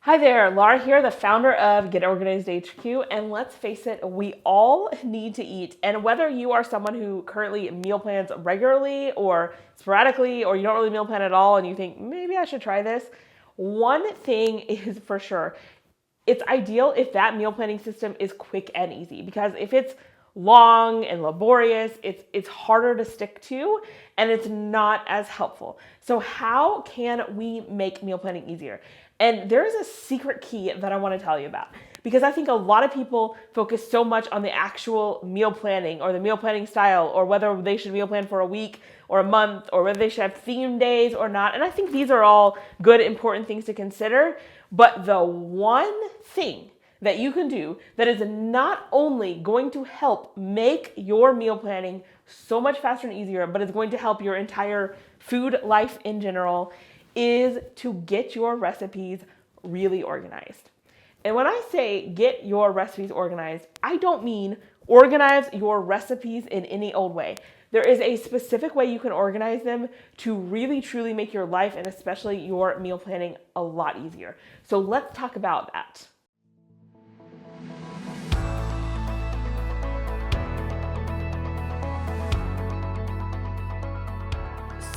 Hi there, Laura here, the founder of Get Organized HQ, and let's face it, we all need to eat. And whether you are someone who currently meal plans regularly or sporadically, or you don't really meal plan at all and you think, maybe I should try this, one thing is for sure. It's ideal if that meal planning system is quick and easy, because if it's long and laborious, it's harder to stick to and it's not as helpful. So how can we make meal planning easier? And there is a secret key that I want to tell you about, because I think a lot of people focus so much on the actual meal planning or the meal planning style, or whether they should meal plan for a week or a month, or whether they should have theme days or not. And I think these are all good, important things to consider. But the one thing that you can do that is not only going to help make your meal planning so much faster and easier, but it's going to help your entire food life in general, is to get your recipes really organized. And when I say get your recipes organized, I don't mean organize your recipes in any old way. There is a specific way you can organize them to really truly make your life and especially your meal planning a lot easier. So let's talk about that.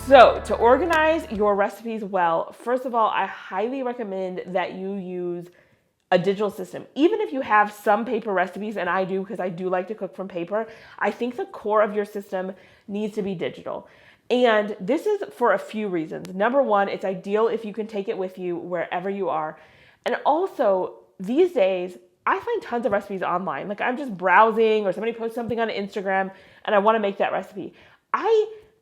So to organize your recipes well, first of all, I highly recommend that you use a digital system. Even if you have some paper recipes, and I do because I do like to cook from paper, I think the core of your system needs to be digital. And this is for a few reasons. Number one, it's ideal if you can take it with you wherever you are. And also, these days, I find tons of recipes online. Like, I'm just browsing or somebody posts something on Instagram and I want to make that recipe.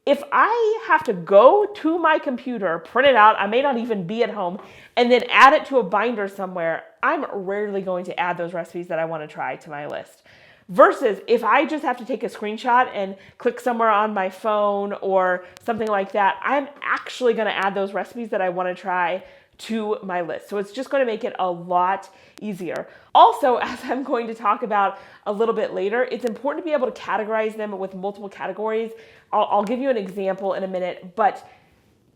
If I have to go to my computer, print it out, I may not even be at home, and then add it to a binder somewhere, I'm rarely going to add those recipes that I want to try to my list. Versus if I just have to take a screenshot and click somewhere on my phone or something like that, I'm actually going to add those recipes that I want to try to my list. So it's just going to make it a lot easier. Also, as I'm going to talk about a little bit later, it's important to be able to categorize them with multiple categories. I'll give you an example in a minute, but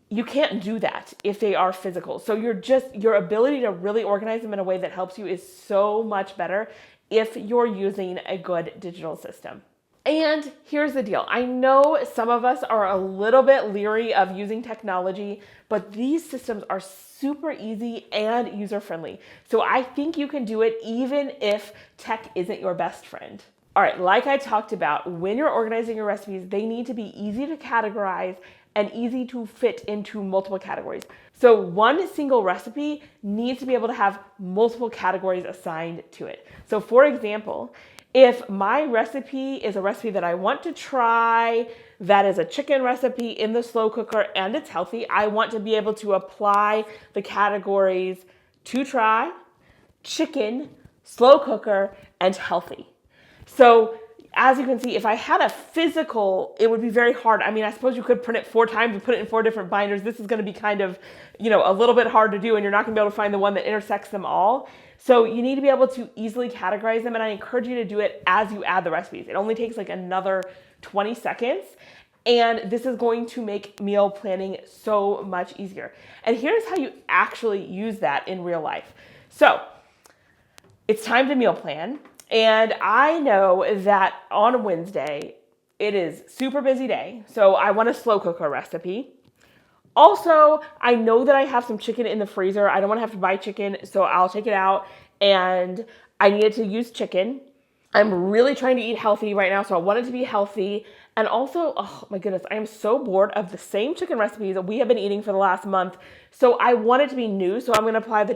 you can't do that if they are physical. So your ability to really organize them in a way that helps you is so much better if you're using a good digital system. And here's the deal. I know some of us are a little bit leery of using technology, but these systems are super easy and user-friendly. So I think you can do it even if tech isn't your best friend. All right, like I talked about, when you're organizing your recipes, they need to be easy to categorize and easy to fit into multiple categories. So one single recipe needs to be able to have multiple categories assigned to it. So for example, if my recipe is a recipe that I want to try, that is a chicken recipe in the slow cooker and it's healthy, I want to be able to apply the categories to try, chicken, slow cooker, and healthy. So as you can see, if I had a physical, it would be very hard. I mean, I suppose you could print it 4 times and put it in 4 different binders. This is going to be kind of, a little bit hard to do, and you're not going to be able to find the one that intersects them all. So you need to be able to easily categorize them, and I encourage you to do it as you add the recipes. It only takes like another 20 seconds, and this is going to make meal planning so much easier. And here's how you actually use that in real life. So it's time to meal plan. And I know that on Wednesday, it is super busy day. So I want a slow cooker recipe. Also, I know that I have some chicken in the freezer. I don't want to have to buy chicken, so I'll take it out. And I needed to use chicken. I'm really trying to eat healthy right now, so I want it to be healthy. And also, oh my goodness, I am so bored of the same chicken recipes that we have been eating for the last month. So I want it to be new, so I'm going to apply the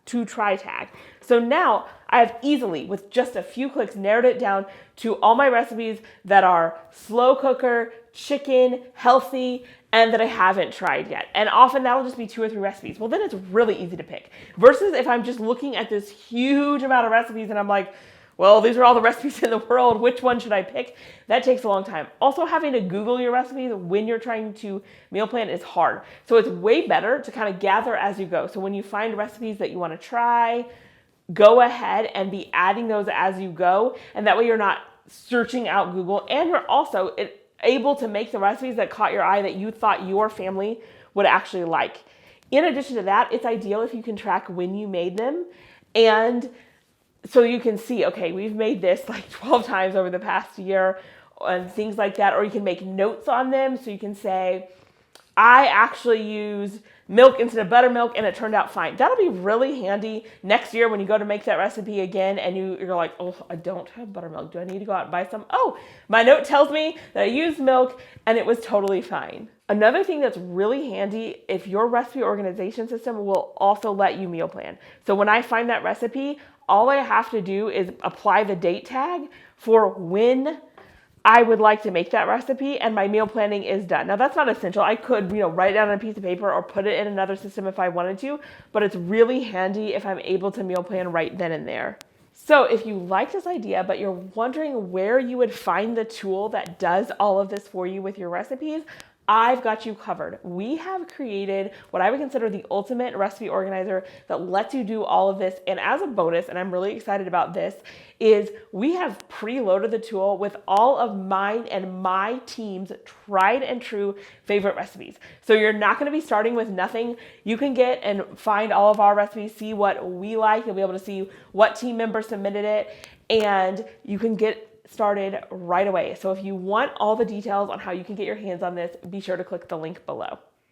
to try tag. So now I have easily, with just a few clicks, narrowed it down to all my recipes that are slow cooker, chicken, healthy, and that I haven't tried yet. And often that'll just be 2 or 3 recipes. Well, then it's really easy to pick. Versus if I'm just looking at this huge amount of recipes and I'm like, well, these are all the recipes in the world, which one should I pick? That takes a long time. Also, having to Google your recipes when you're trying to meal plan is hard. So it's way better to kind of gather as you go. So when you find recipes that you want to try, go ahead and be adding those as you go. And that way you're not searching out Google, and you're also able to make the recipes that caught your eye that you thought your family would actually like. In addition to that, it's ideal if you can track when you made them, and so you can see, okay, we've made this like 12 times over the past year and things like that. Or you can make notes on them. So you can say, I actually used milk instead of buttermilk and it turned out fine. That'll be really handy next year when you go to make that recipe again and you're like, oh, I don't have buttermilk. Do I need to go out and buy some? Oh, my note tells me that I used milk and it was totally fine. Another thing that's really handy, if your recipe organization system will also let you meal plan. So when I find that recipe, all I have to do is apply the date tag for when I would like to make that recipe and my meal planning is done. Now that's not essential. I could, write it down on a piece of paper or put it in another system if I wanted to, but it's really handy if I'm able to meal plan right then and there. So if you like this idea, but you're wondering where you would find the tool that does all of this for you with your recipes, I've got you covered. We have created what I would consider the ultimate recipe organizer that lets you do all of this. And as a bonus, and I'm really excited about this, is we have preloaded the tool with all of mine and my team's tried and true favorite recipes. So you're not going to be starting with nothing. You can get and find all of our recipes, see what we like. You'll be able to see what team member submitted it, and you can get started right away. So if you want all the details on how you can get your hands on this, be sure to click the link below.